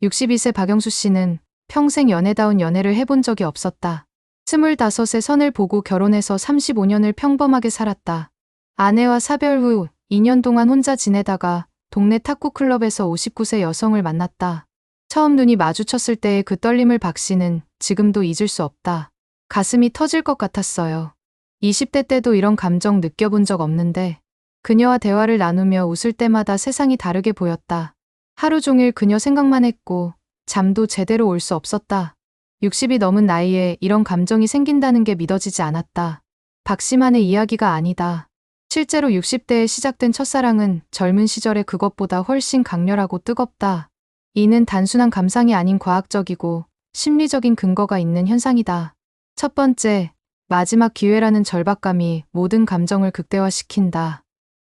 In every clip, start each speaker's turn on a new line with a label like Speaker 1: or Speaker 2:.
Speaker 1: 62세 박영수 씨는 평생 연애다운 연애를 해본 적이 없었다. 25세 선을 보고 결혼해서 35년을 평범하게 살았다. 아내와 사별 후 2년 동안 혼자 지내다가 동네 탁구클럽에서 59세 여성을 만났다. 처음 눈이 마주쳤을 때의 그 떨림을 박 씨는 지금도 잊을 수 없다. 가슴이 터질 것 같았어요. 20대 때도 이런 감정 느껴본 적 없는데 그녀와 대화를 나누며 웃을 때마다 세상이 다르게 보였다. 하루 종일 그녀 생각만 했고 잠도 제대로 올 수 없었다. 60이 넘은 나이에 이런 감정이 생긴다는 게 믿어지지 않았다. 박 씨만의 이야기가 아니다. 실제로 60대에 시작된 첫사랑은 젊은 시절의 그것보다 훨씬 강렬하고 뜨겁다. 이는 단순한 감상이 아닌 과학적이고 심리적인 근거가 있는 현상이다. 첫 번째, 마지막 기회라는 절박감이 모든 감정을 극대화시킨다.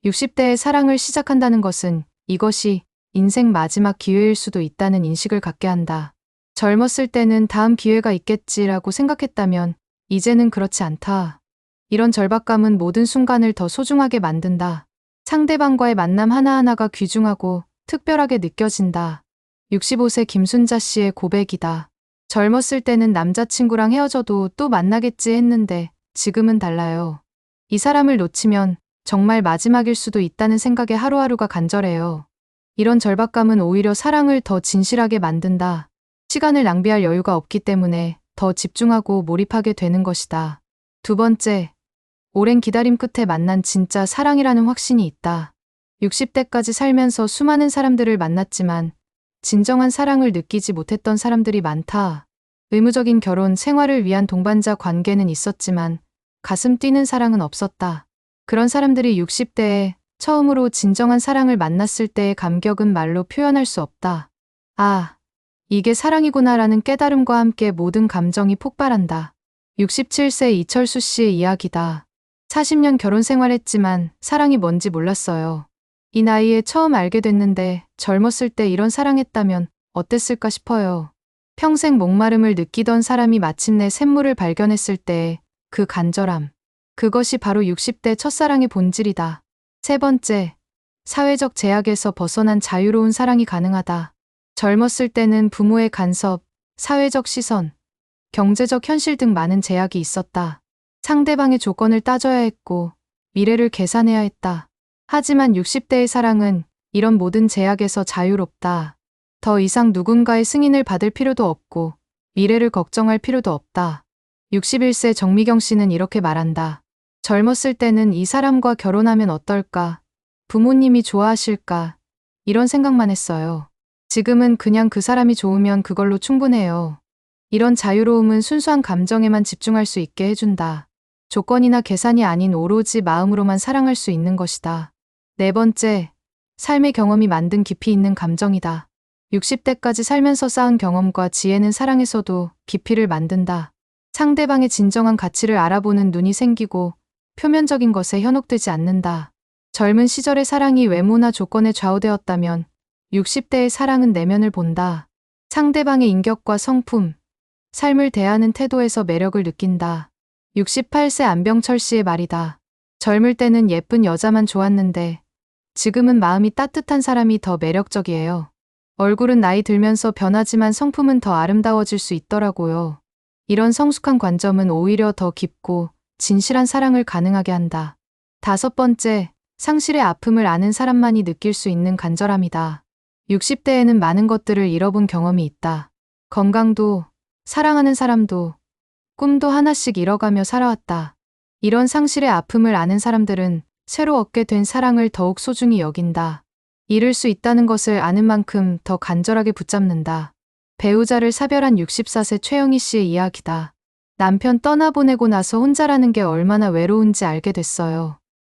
Speaker 1: 60대에 사랑을 시작한다는 것은 이것이 인생 마지막 기회일 수도 있다는 인식을 갖게 한다. 젊었을 때는 다음 기회가 있겠지라고 생각했다면 이제는 그렇지 않다. 이런 절박감은 모든 순간을 더 소중하게 만든다. 상대방과의 만남 하나하나가 귀중하고 특별하게 느껴진다. 65세 김순자 씨의 고백이다. 젊었을 때는 남자친구랑 헤어져도 또 만나겠지 했는데 지금은 달라요. 이 사람을 놓치면 정말 마지막일 수도 있다는 생각에 하루하루가 간절해요. 이런 절박감은 오히려 사랑을 더 진실하게 만든다. 시간을 낭비할 여유가 없기 때문에 더 집중하고 몰입하게 되는 것이다. 두 번째, 오랜 기다림 끝에 만난 진짜 사랑이라는 확신이 있다. 60대까지 살면서 수많은 사람들을 만났지만 진정한 사랑을 느끼지 못했던 사람들이 많다. 의무적인 결혼, 생활을 위한 동반자 관계는 있었지만 가슴 뛰는 사랑은 없었다. 그런 사람들이 60대에 처음으로 진정한 사랑을 만났을 때의 감격은 말로 표현할 수 없다. 아, 이게 사랑이구나라는 깨달음과 함께 모든 감정이 폭발한다. 67세 이철수 씨의 이야기다. 40년 결혼 생활했지만 사랑이 뭔지 몰랐어요. 이 나이에 처음 알게 됐는데 젊었을 때 이런 사랑했다면 어땠을까 싶어요. 평생 목마름을 느끼던 사람이 마침내 샘물을 발견했을 때의 그 간절함. 그것이 바로 60대 첫사랑의 본질이다. 세 번째, 사회적 제약에서 벗어난 자유로운 사랑이 가능하다. 젊었을 때는 부모의 간섭, 사회적 시선, 경제적 현실 등 많은 제약이 있었다. 상대방의 조건을 따져야 했고 미래를 계산해야 했다. 하지만 60대의 사랑은 이런 모든 제약에서 자유롭다. 더 이상 누군가의 승인을 받을 필요도 없고 미래를 걱정할 필요도 없다. 61세 정미경 씨는 이렇게 말한다. 젊었을 때는 이 사람과 결혼하면 어떨까? 부모님이 좋아하실까? 이런 생각만 했어요. 지금은 그냥 그 사람이 좋으면 그걸로 충분해요. 이런 자유로움은 순수한 감정에만 집중할 수 있게 해준다. 조건이나 계산이 아닌 오로지 마음으로만 사랑할 수 있는 것이다. 네 번째, 삶의 경험이 만든 깊이 있는 감정이다. 60대까지 살면서 쌓은 경험과 지혜는 사랑에서도 깊이를 만든다. 상대방의 진정한 가치를 알아보는 눈이 생기고 표면적인 것에 현혹되지 않는다. 젊은 시절의 사랑이 외모나 조건에 좌우되었다면 60대의 사랑은 내면을 본다. 상대방의 인격과 성품, 삶을 대하는 태도에서 매력을 느낀다. 68세 안병철 씨의 말이다. 젊을 때는 예쁜 여자만 좋았는데 지금은 마음이 따뜻한 사람이 더 매력적이에요. 얼굴은 나이 들면서 변하지만 성품은 더 아름다워질 수 있더라고요. 이런 성숙한 관점은 오히려 더 깊고 진실한 사랑을 가능하게 한다. 다섯 번째, 상실의 아픔을 아는 사람만이 느낄 수 있는 간절함이다. 60대에는 많은 것들을 잃어본 경험이 있다. 건강도, 사랑하는 사람도, 꿈도 하나씩 잃어가며 살아왔다. 이런 상실의 아픔을 아는 사람들은 새로 얻게 된 사랑을 더욱 소중히 여긴다. 잃을 수 있다는 것을 아는 만큼 더 간절하게 붙잡는다. 배우자를 사별한 64세 최영희 씨의 이야기다. 남편 떠나보내고 나서 혼자라는 게 얼마나 외로운지 알게 됐어요.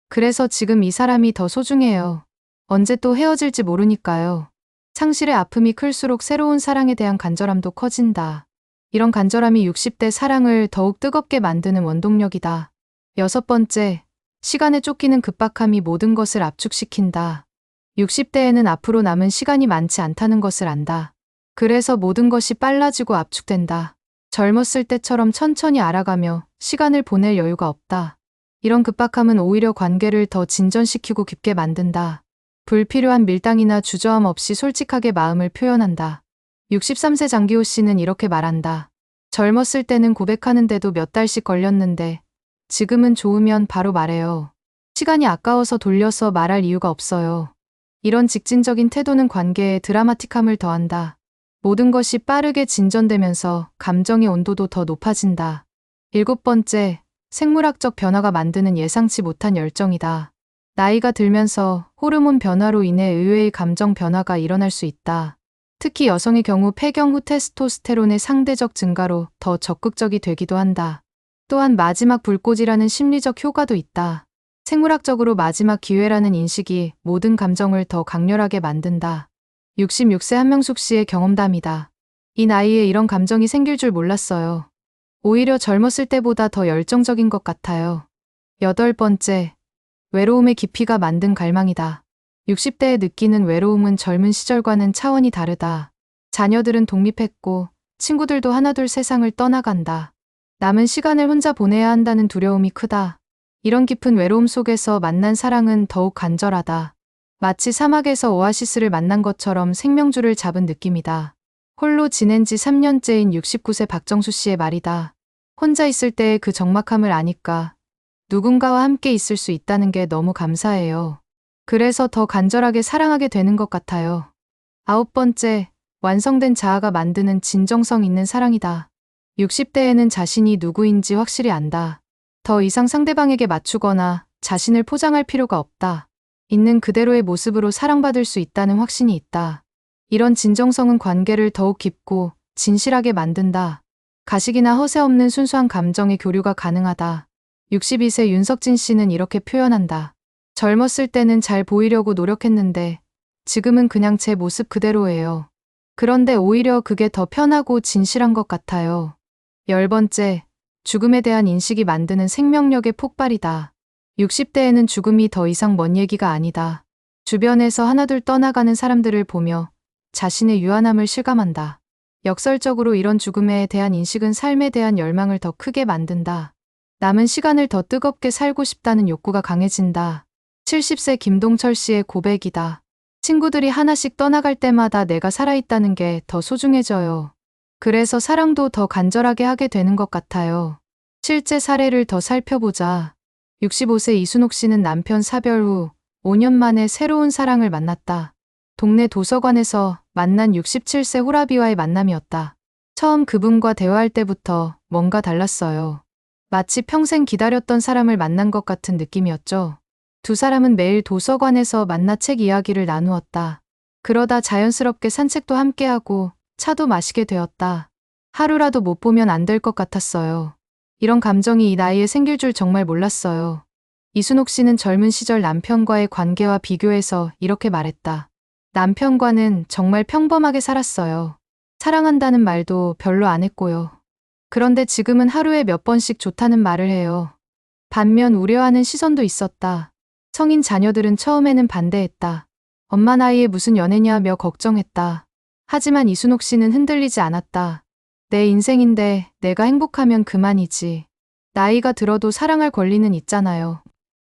Speaker 1: 그래서 지금 이 사람이 더 소중해요. 언제 또 헤어질지 모르니까요. 상실의 아픔이 클수록 새로운 사랑에 대한 간절함도 커진다. 이런 간절함이 60대 사랑을 더욱 뜨겁게 만드는 원동력이다. 여섯 번째, 시간에 쫓기는 급박함이 모든 것을 압축시킨다. 60대에는 앞으로 남은 시간이 많지 않다는 것을 안다. 그래서 모든 것이 빨라지고 압축된다. 젊었을 때처럼 천천히 알아가며 시간을 보낼 여유가 없다. 이런 급박함은 오히려 관계를 더 진전시키고 깊게 만든다. 불필요한 밀당이나 주저함 없이 솔직하게 마음을 표현한다. 63세 장기호 씨는 이렇게 말한다. 젊었을 때는 고백하는데도 몇 달씩 걸렸는데 지금은 좋으면 바로 말해요. 시간이 아까워서 돌려서 말할 이유가 없어요. 이런 직진적인 태도는 관계에 드라마틱함을 더한다. 모든 것이 빠르게 진전되면서 감정의 온도도 더 높아진다. 7번째, 생물학적 변화가 만드는 예상치 못한 열정이다. 나이가 들면서 호르몬 변화로 인해 의외의 감정 변화가 일어날 수 있다. 특히 여성의 경우 폐경 후 테스토스테론의 상대적 증가로 더 적극적이 되기도 한다. 또한 마지막 불꽃이라는 심리적 효과도 있다. 생물학적으로 마지막 기회라는 인식이 모든 감정을 더 강렬하게 만든다. 66세 한명숙 씨의 경험담이다. 이 나이에 이런 감정이 생길 줄 몰랐어요. 오히려 젊었을 때보다 더 열정적인 것 같아요. 8번째, 외로움의 깊이가 만든 갈망이다. 60대에 느끼는 외로움은 젊은 시절과는 차원이 다르다. 자녀들은 독립했고 친구들도 하나둘 세상을 떠나간다. 남은 시간을 혼자 보내야 한다는 두려움이 크다. 이런 깊은 외로움 속에서 만난 사랑은 더욱 간절하다. 마치 사막에서 오아시스를 만난 것처럼 생명줄을 잡은 느낌이다. 홀로 지낸 지 3년째인 69세 박정수 씨의 말이다. 혼자 있을 때의 그 적막함을 아니까 누군가와 함께 있을 수 있다는 게 너무 감사해요. 그래서 더 간절하게 사랑하게 되는 것 같아요. 9번째, 완성된 자아가 만드는 진정성 있는 사랑이다. 60대에는 자신이 누구인지 확실히 안다. 더 이상 상대방에게 맞추거나 자신을 포장할 필요가 없다. 있는 그대로의 모습으로 사랑받을 수 있다는 확신이 있다. 이런 진정성은 관계를 더욱 깊고 진실하게 만든다. 가식이나 허세 없는 순수한 감정의 교류가 가능하다. 62세 윤석진 씨는 이렇게 표현한다. 젊었을 때는 잘 보이려고 노력했는데 지금은 그냥 제 모습 그대로예요. 그런데 오히려 그게 더 편하고 진실한 것 같아요. 10번째, 죽음에 대한 인식이 만드는 생명력의 폭발이다. 60대에는 죽음이 더 이상 먼 얘기가 아니다. 주변에서 하나둘 떠나가는 사람들을 보며 자신의 유한함을 실감한다. 역설적으로 이런 죽음에 대한 인식은 삶에 대한 열망을 더 크게 만든다. 남은 시간을 더 뜨겁게 살고 싶다는 욕구가 강해진다. 70세 김동철 씨의 고백이다. 친구들이 하나씩 떠나갈 때마다 내가 살아있다는 게 더 소중해져요. 그래서 사랑도 더 간절하게 하게 되는 것 같아요. 실제 사례를 더 살펴보자. 65세 이순옥 씨는 남편 사별 후 5년 만에 새로운 사랑을 만났다. 동네 도서관에서 만난 67세 호라비와의 만남이었다. 처음 그분과 대화할 때부터 뭔가 달랐어요. 마치 평생 기다렸던 사람을 만난 것 같은 느낌이었죠. 두 사람은 매일 도서관에서 만나 책 이야기를 나누었다. 그러다 자연스럽게 산책도 함께하고 차도 마시게 되었다. 하루라도 못 보면 안 될 것 같았어요. 이런 감정이 이 나이에 생길 줄 정말 몰랐어요. 이순옥 씨는 젊은 시절 남편과의 관계와 비교해서 이렇게 말했다. 남편과는 정말 평범하게 살았어요. 사랑한다는 말도 별로 안 했고요. 그런데 지금은 하루에 몇 번씩 좋다는 말을 해요. 반면 우려하는 시선도 있었다. 성인 자녀들은 처음에는 반대했다. 엄마 나이에 무슨 연애냐며 걱정했다. 하지만 이순옥 씨는 흔들리지 않았다. 내 인생인데 내가 행복하면 그만이지. 나이가 들어도 사랑할 권리는 있잖아요.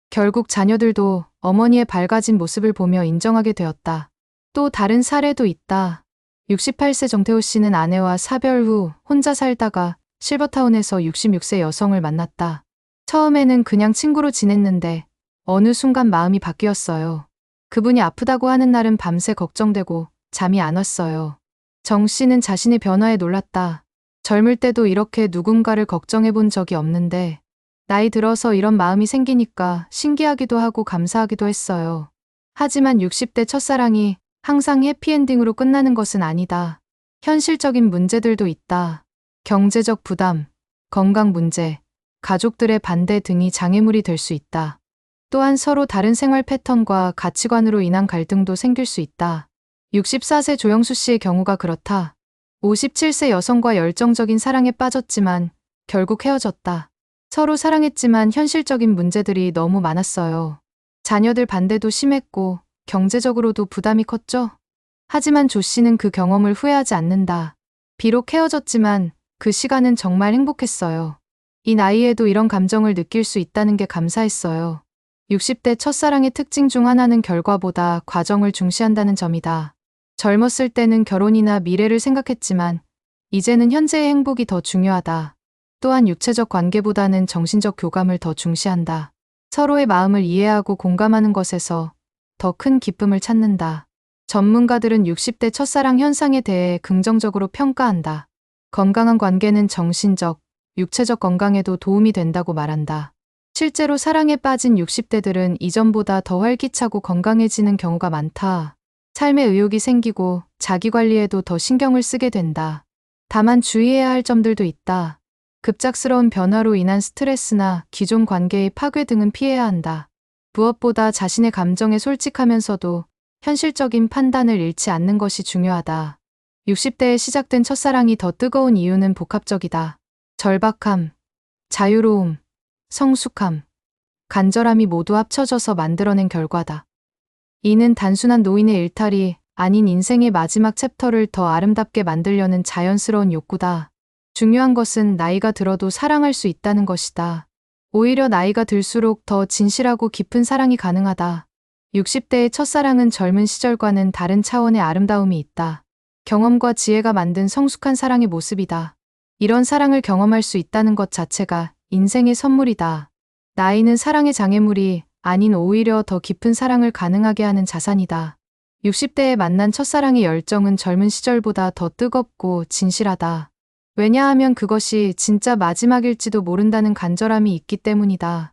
Speaker 1: 결국 자녀들도 어머니의 밝아진 모습을 보며 인정하게 되었다. 또 다른 사례도 있다. 68세 정태호 씨는 아내와 사별 후 혼자 살다가 실버타운에서 66세 여성을 만났다. 처음에는 그냥 친구로 지냈는데 어느 순간 마음이 바뀌었어요. 그분이 아프다고 하는 날은 밤새 걱정되고 잠이 안 왔어요. 정 씨는 자신의 변화에 놀랐다. 젊을 때도 이렇게 누군가를 걱정해 본 적이 없는데 나이 들어서 이런 마음이 생기니까 신기하기도 하고 감사하기도 했어요. 하지만 60대 첫사랑이 항상 해피엔딩으로 끝나는 것은 아니다. 현실적인 문제들도 있다. 경제적 부담, 건강 문제, 가족들의 반대 등이 장애물이 될 수 있다. 또한 서로 다른 생활 패턴과 가치관으로 인한 갈등도 생길 수 있다. 64세 조영수 씨의 경우가 그렇다. 57세 여성과 열정적인 사랑에 빠졌지만 결국 헤어졌다. 서로 사랑했지만 현실적인 문제들이 너무 많았어요. 자녀들 반대도 심했고 경제적으로도 부담이 컸죠. 하지만 조 씨는 그 경험을 후회하지 않는다. 비록 헤어졌지만 그 시간은 정말 행복했어요. 이 나이에도 이런 감정을 느낄 수 있다는 게 감사했어요. 60대 첫사랑의 특징 중 하나는 결과보다 과정을 중시한다는 점이다. 젊었을 때는 결혼이나 미래를 생각했지만 이제는 현재의 행복이 더 중요하다. 또한 육체적 관계보다는 정신적 교감을 더 중시한다. 서로의 마음을 이해하고 공감하는 것에서 더 큰 기쁨을 찾는다. 전문가들은 60대 첫사랑 현상에 대해 긍정적으로 평가한다. 건강한 관계는 정신적, 육체적 건강에도 도움이 된다고 말한다. 실제로 사랑에 빠진 60대들은 이전보다 더 활기차고 건강해지는 경우가 많다. 삶에 의욕이 생기고 자기 관리에도 더 신경을 쓰게 된다. 다만 주의해야 할 점들도 있다. 급작스러운 변화로 인한 스트레스나 기존 관계의 파괴 등은 피해야 한다. 무엇보다 자신의 감정에 솔직하면서도 현실적인 판단을 잃지 않는 것이 중요하다. 60대에 시작된 첫사랑이 더 뜨거운 이유는 복합적이다. 절박함, 자유로움, 성숙함, 간절함이 모두 합쳐져서 만들어낸 결과다. 이는 단순한 노인의 일탈이 아닌 인생의 마지막 챕터를 더 아름답게 만들려는 자연스러운 욕구다. 중요한 것은 나이가 들어도 사랑할 수 있다는 것이다. 오히려 나이가 들수록 더 진실하고 깊은 사랑이 가능하다. 60대의 첫사랑은 젊은 시절과는 다른 차원의 아름다움이 있다. 경험과 지혜가 만든 성숙한 사랑의 모습이다. 이런 사랑을 경험할 수 있다는 것 자체가 인생의 선물이다. 나이는 사랑의 장애물이 아닌 오히려 더 깊은 사랑을 가능하게 하는 자산이다. 60대에 만난 첫사랑의 열정은 젊은 시절보다 더 뜨겁고 진실하다. 왜냐하면 그것이 진짜 마지막일지도 모른다는 간절함이 있기 때문이다.